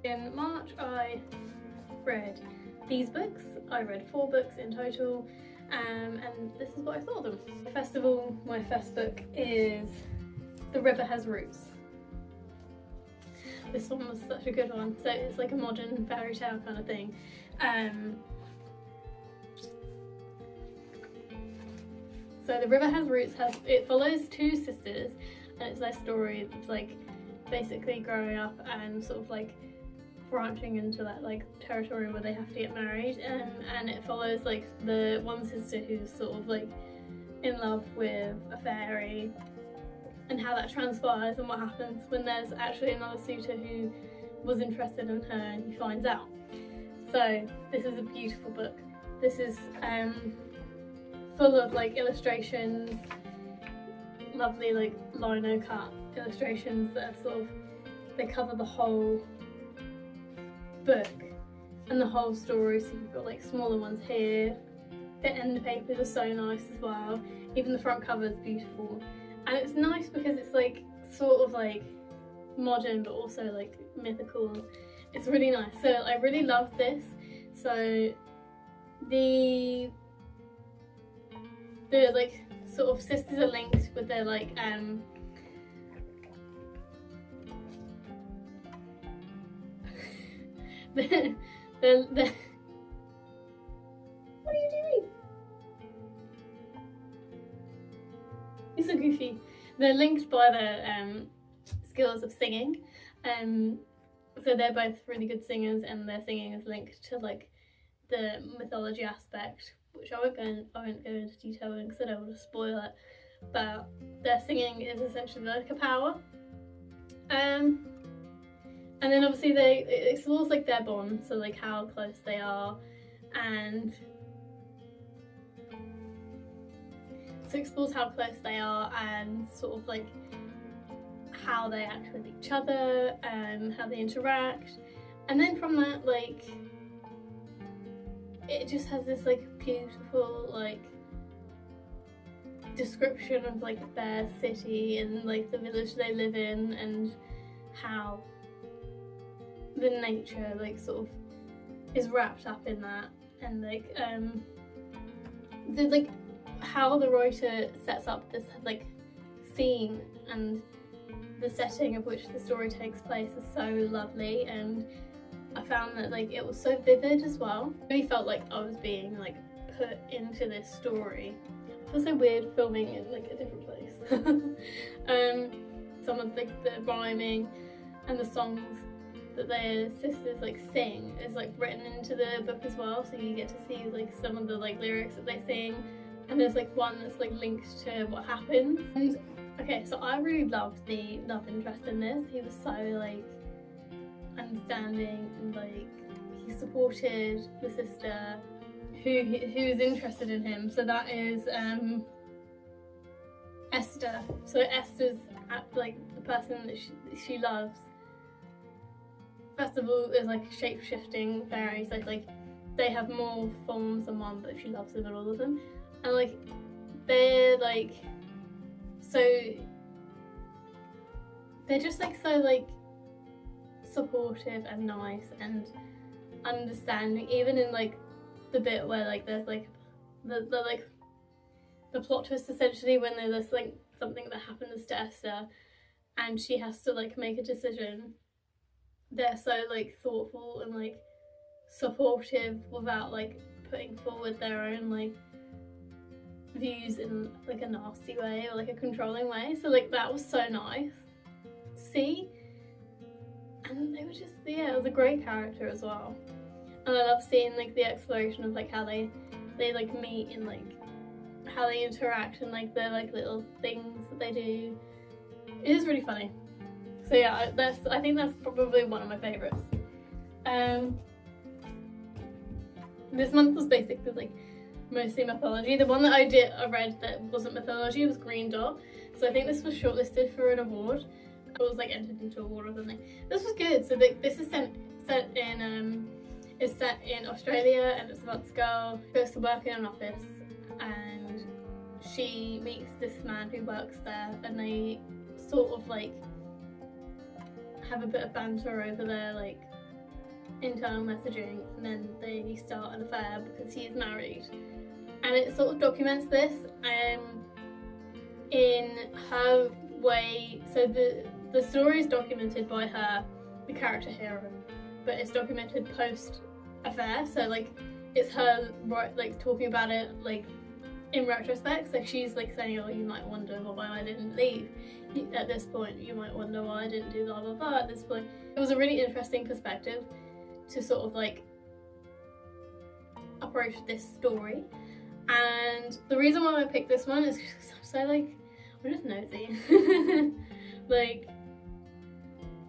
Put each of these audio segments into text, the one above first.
In March I read these books. I read 4 books in total, and this is what I thought of them. First of all, my first book is The River Has Roots. This one was such a good one. So it's like a modern fairy tale kind of thing. So The River Has Roots it follows 2 sisters, and it's their story. It's like basically growing up and sort of like branching into that like territory where they have to get married, and it follows like the one sister who's sort of like in love with a fairy, and how that transpires and what happens when there's actually another suitor who was interested in her and he finds out. So this is a beautiful book. This is full of like illustrations, lovely like lino cut illustrations that are sort of, they cover the whole book and the whole story. So you've got like smaller ones here. The end papers are so nice as well. Even the front cover is beautiful, and it's nice because it's like sort of like modern but also like mythical. It's really nice. So I really love this. So the like sort of sisters are linked with their like the what are you doing? You're so goofy. They're linked by their skills of singing. So they're both really good singers, and their singing is linked to like the mythology aspect, which I won't go into detail in because I don't want to spoil it. But their singing is essentially like a power. And then obviously it explores like their bond, so like how close they are, and so it explores how close they are and sort of like how they act with each other and how they interact. And then from that, like, it just has this like beautiful like description of like their city and like the village they live in, and how the nature like sort of is wrapped up in that, and like the like how the writer sets up this like scene and the setting of which the story takes place is so lovely. And I found that like it was so vivid as well. I really felt like I was being like put into this story. It feels so weird filming in like a different place. Some of the rhyming and the songs that their sisters like sing is like written into the book as well, so you get to see like some of the like lyrics that they sing, and there's like one that's like linked to what happens. And okay, so I really loved the love interest in this. He was so like understanding, and like he supported the sister who was interested in him. So that is Esther. So Esther's like the person that she loves. First of all, there's like shape-shifting fairies, like they have more forms than one, but she loves them and all of them. And like they're like so, they're just like so like supportive and nice and understanding, even in like the bit where like there's like the plot twist essentially, when there's like something that happens to Esther and she has to like make a decision. They're so like thoughtful and like supportive without like putting forward their own like views in like a nasty way or like a controlling way. So like that was so nice to see, and they were just, yeah, it was a great character as well. And I love seeing like the exploration of like how they like meet and like how they interact and like their like little things that they do. It is really funny. So yeah, I think that's probably one of my favourites. This month was basically like mostly mythology. The one that I read that wasn't mythology was Green Dot. So I think this was shortlisted for an award. It was like entered into an award or something. This was good. So this is set in Australia, and it's about this girl who goes to work in an office, and she meets this man who works there, and they sort of like have a bit of banter over their like internal messaging, and then they start an affair because he is married. And it sort of documents this in her way. So the story is documented by her, the character hero, but it's documented post affair. So like it's her like talking about it like in retrospect. So she's like saying, oh, you might wonder why I didn't leave at this point, you might wonder why I didn't do blah blah blah at this point. It was a really interesting perspective to sort of like approach this story. And the reason why I picked this one is because I'm so like, I'm just nosy. Like,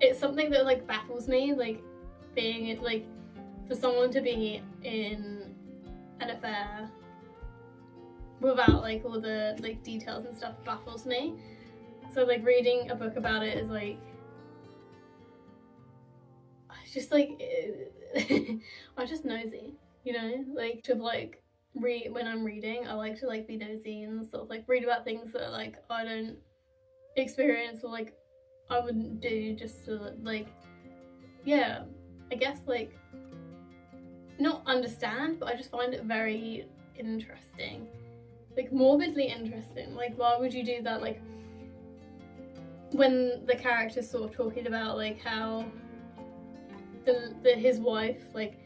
it's something that like baffles me, like being like, for someone to be in an affair without like all the like details and stuff baffles me. So like reading a book about it is like, it's just like, I'm just nosy, you know, like to like when I'm reading, I like to like be nosy and sort of like read about things that like I don't experience or like I wouldn't do, just to like, yeah, I guess like not understand, but I just find it very interesting, like morbidly interesting. Like, why would you do that? Like when the character's sort of talking about like how his wife, like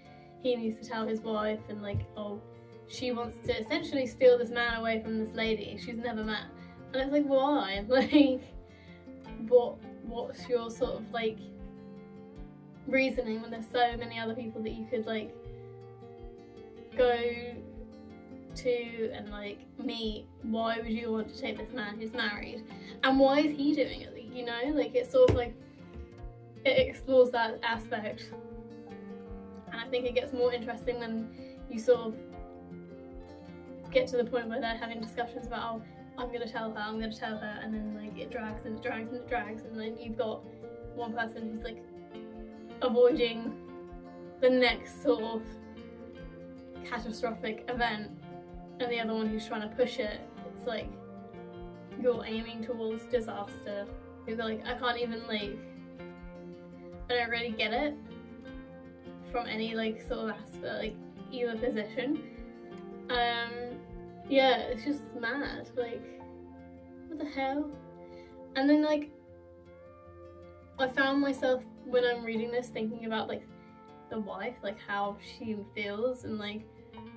he needs to tell his wife, and like, oh, she wants to essentially steal this man away from this lady she's never met. And it's like, why? Like, what's your sort of like reasoning when there's so many other people that you could like go to and like meet? Why would you want to take this man who's married, and why is he doing it? You know, like it's sort of like, it explores that aspect, and I think it gets more interesting when you sort of get to the point where they're having discussions about, oh, I'm gonna tell her, and then like it drags and it drags and it drags, and then you've got one person who's like avoiding the next sort of catastrophic event, and the other one who's trying to push it. It's like you're aiming towards disaster. You're like, I can't even like, I don't really get it from any like sort of aspect, like either position. Yeah, it's just mad, like, what the hell? And then like, I found myself when I'm reading this thinking about like the wife, like how she feels, and like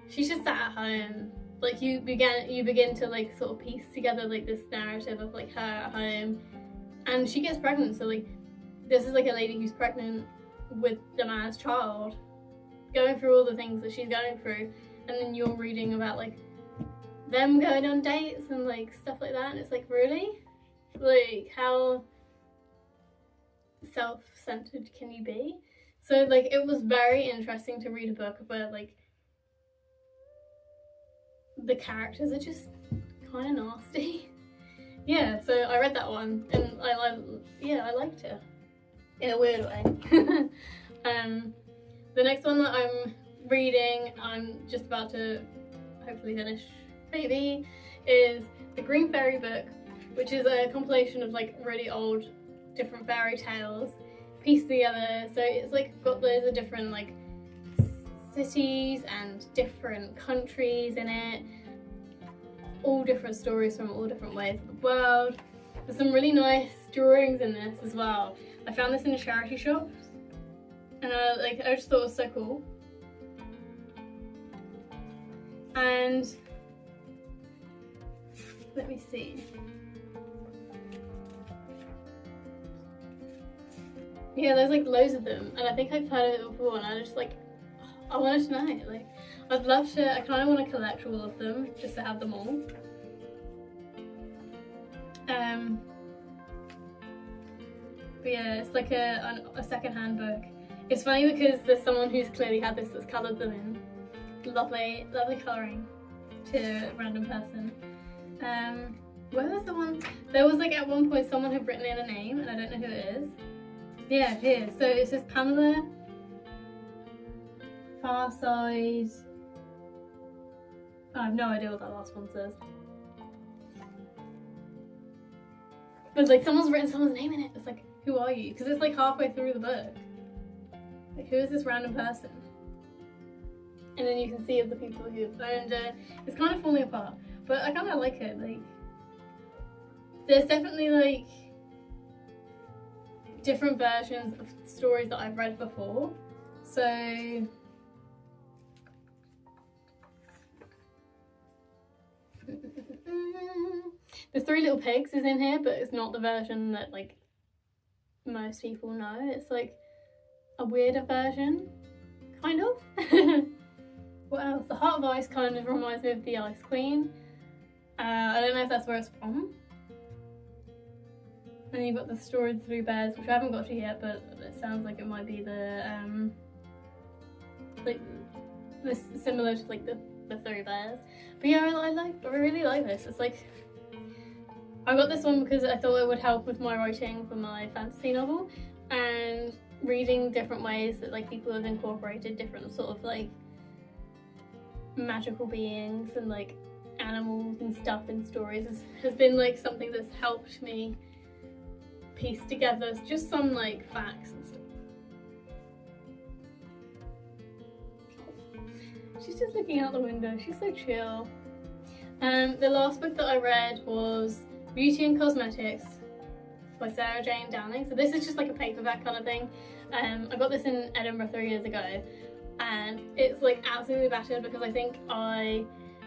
she's just sat at home. Like you begin to like sort of piece together like this narrative of like her at home, and she gets pregnant. So like this is like a lady who's pregnant with the man's child, going through all the things that she's going through, and then you're reading about like them going on dates and like stuff like that, and it's like, really? Like, how self-centered can you be? So like it was very interesting to read a book where like the characters are just kind of nasty. Yeah, so I read that one and I liked it in a weird way. The next one that I'm reading, I'm just about to hopefully finish, maybe, is the Green Fairy book, which is a compilation of like really old different fairy tales pieced together. So it's like got loads of different like cities and different countries in it, all different stories from all different ways of the world. There's some really nice drawings in this as well. I found this in a charity shop, and I just thought it was so cool. And let me see. Yeah, there's like loads of them, and I think I've heard of it before, and I just like, I wanted to know. Like, I'd love to. I kind of want to collect all of them just to have them all. But yeah, it's like a second-hand book. It's funny because there's someone who's clearly had this that's coloured them in. Lovely colouring to a random person. Where was the one? There was like at one point someone had written in a name, and I don't know who it is. Yeah, here. So it says Pamela Farside. I have no idea what that last one says. But like someone's written someone's name in it. It's like, who are you? Because it's like halfway through the book. Like, who is this random person? And then you can see the people who, and it's kind of falling apart. But I kind of like it. Like, there's definitely like different versions of stories that I've read before. So the Three Little Pigs is in here, but it's not the version that like most people know. It's like a weirder version, kind of. What else? The Heart of Ice kind of reminds me of the Ice Queen. I don't know if that's where it's from. And you've got the Story of the Three Bears, which I haven't got to yet, but it sounds like it might be the like this similar to like the Three Bears. But yeah, I really like this. It's like, I got this one because I thought it would help with my writing for my fantasy novel, and reading different ways that like people have incorporated different sort of like magical beings and like animals and stuff in stories has been like something that's helped me piece together just some like facts and stuff. She's just looking out the window, she's so chill. The last book that I read was Beauty and Cosmetics by Sarah Jane Downing. So this is just like a paperback kind of thing. I got this in Edinburgh 3 years ago, and it's like absolutely battered because I think I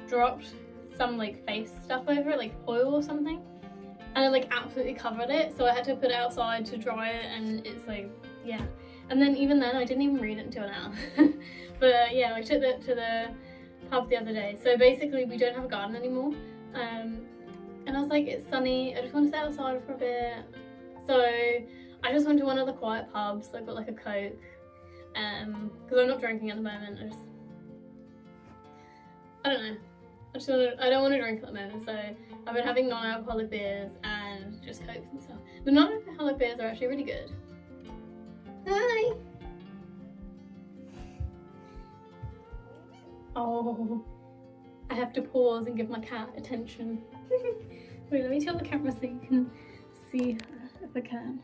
dropped some like face stuff over it, like oil or something, and it like absolutely covered it, so I had to put it outside to dry it, and it's like, yeah. And then even then I didn't even read it until now. But yeah, I took it to the pub the other day. So basically we don't have a garden anymore, and I was like, it's sunny, I just want to sit outside for a bit. So I just went to one of the quiet pubs. I got like a Coke, because I'm not drinking at the moment. I don't know. I don't want to drink at the moment, so I've been having non-alcoholic beers and just Cokes and stuff. The non-alcoholic beers are actually really good. Hi! Oh, I have to pause and give my cat attention. Wait, let me tilt the camera so you can see her if I can.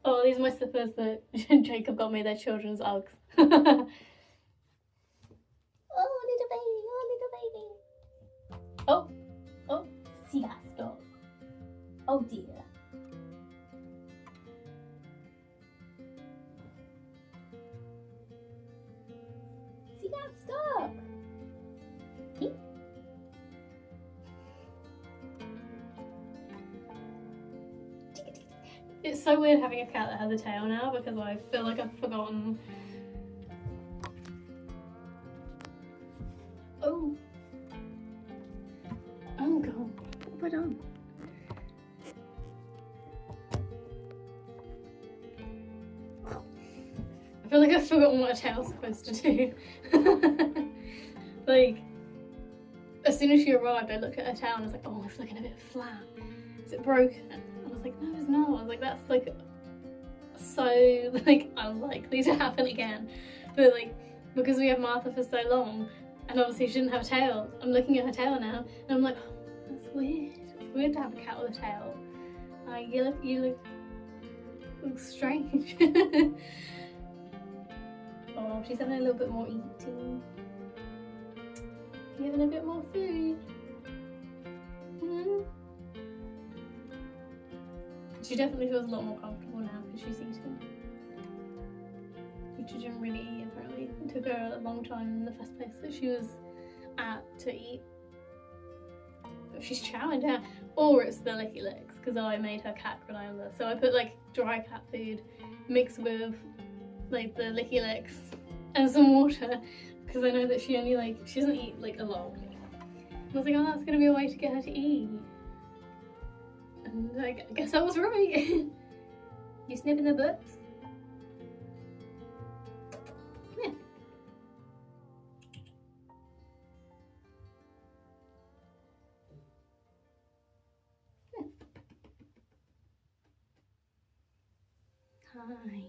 Oh, these are my slippers that Jacob got me, they're children's Uggs. Oh, see that dog. Oh dear. See that stop. It's so weird having a cat that has a tail now because I feel like I've forgotten. Oh. Oh god, what have I done? I feel like I've forgotten what a tail's supposed to do. Like, as soon as she arrived, I looked at her tail and I was like, oh, it's looking a bit flat. Is it broken? I was like, no, it's not. I was like, that's like so like unlikely to happen again. But like, because we had Martha for so long, and obviously she didn't have a tail, I'm looking at her tail now, and I'm like, oh, that's weird. It's weird to have a cat with a tail. You look strange. Oh, she's having a little bit more eating. You having a bit more food? She definitely feels a lot more comfortable now because she's eating. She didn't really eat, apparently. It took her a long time in the first place that she was at to eat. But she's chowing down. Or it's the Licky Licks, because I made her cat granola. So I put like dry cat food mixed with like the Licky Licks and some water, because I know that she doesn't eat like a lot. I was like, oh, that's gonna be a way to get her to eat. And I guess I was right. You sniffing the books? Come here. Come here. Hi.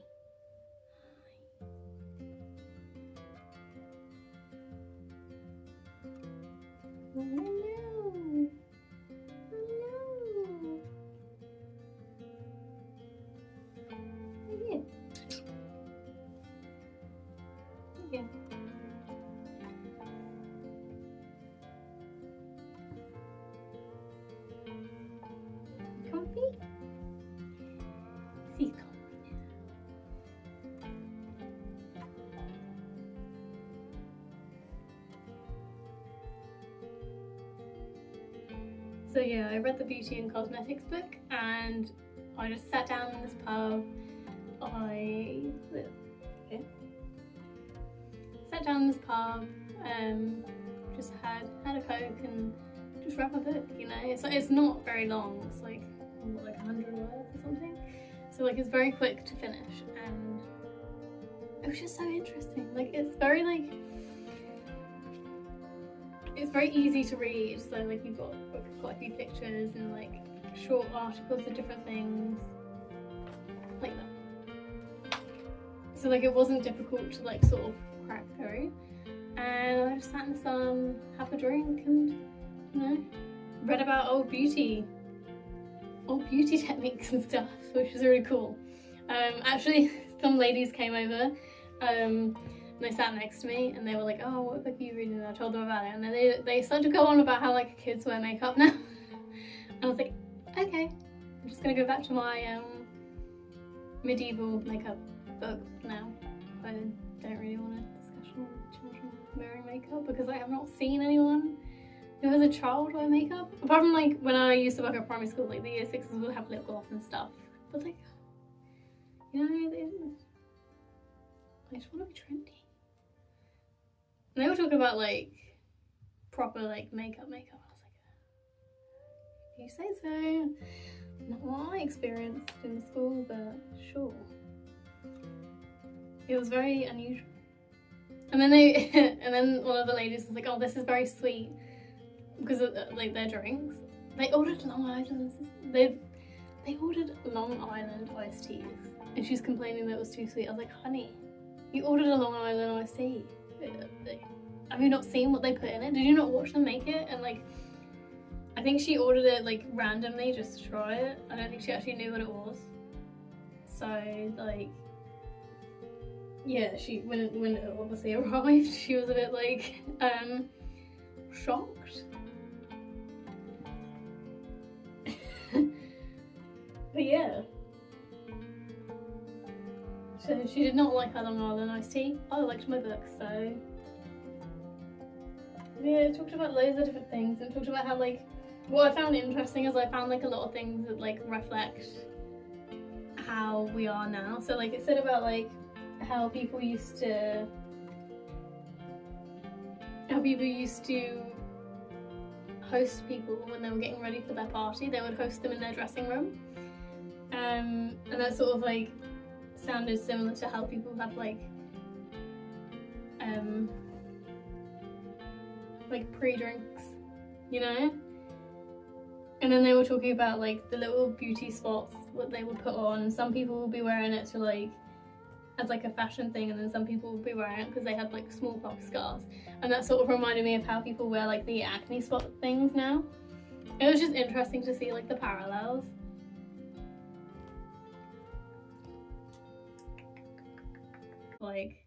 Oh no. Oh no. coffee? See coffee. So yeah, I read the Beauty and Cosmetics book, and I just sat down in this pub. Sat down in this pub, just had a Coke and just read my book, you know. It's not very long, it's like 100 words or something. So like it's very quick to finish, and it was just so interesting. Like it's very easy to read, so like you've got quite a few pictures and like short articles of different things like that. So like it wasn't difficult to like sort of crack through, and I just sat in the sun, have a drink, and you know, read about old beauty techniques and stuff, which is really cool. Actually, some ladies came over, and they sat next to me, and they were like, "Oh, what book are you reading?" And I told them about it, and then they started to go on about how like kids wear makeup now. And I was like, okay, I'm just gonna go back to my medieval makeup book now. I don't really want a discussion on children wearing makeup because I have not seen anyone who as a child wear makeup. Apart from like when I used to work at primary school, like the year sixes would have lip gloss and stuff. But like, you know, I just want to be trendy. And they were talking about like proper like makeup. I was like, you say so. Not what I experienced in school, but sure. It was very unusual. And then and then one of the ladies was like, "Oh, this is very sweet," because of like their drinks. They ordered Long Island. They ordered Long Island iced teas, and she's complaining that it was too sweet. I was like, "Honey, you ordered a Long Island iced tea. Have you not seen what they put in it? Did you not watch them make it?" And like, I think she ordered it like randomly just to try it. I don't think she actually knew what it was. So like, yeah, when it obviously arrived, she was a bit like shocked. But yeah, so she did not like her Long Island iced tea. I liked my book, so yeah, it talked about loads of different things, and talked about how like, what I found interesting is I found like a lot of things that like reflect how we are now. So like it said about like how people used to host people when they were getting ready for their party. They would host them in their dressing room, and that sort of like sounded similar to how people have like pre-drinks, you know. And then they were talking about like the little beauty spots what they would put on, and some people would be wearing it to like as like a fashion thing, and then some people would be wearing it because they had like smallpox scars. And that sort of reminded me of how people wear like the acne spot things now. It was just interesting to see like the parallels. Like,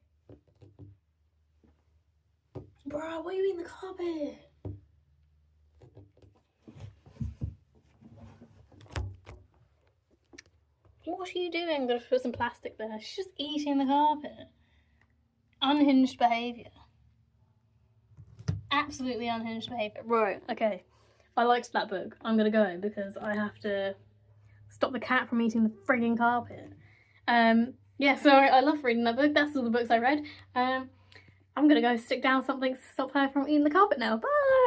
bro, what are you eating the carpet? What are you doing? I'm gonna put some plastic there. She's just eating the carpet. Unhinged behaviour. Absolutely unhinged behaviour. Right, okay. I liked that book. I'm gonna go because I have to stop the cat from eating the frigging carpet. Yeah, so I love reading that book. That's all the books I read. I'm gonna go stick down something to stop her from eating the carpet now. Bye!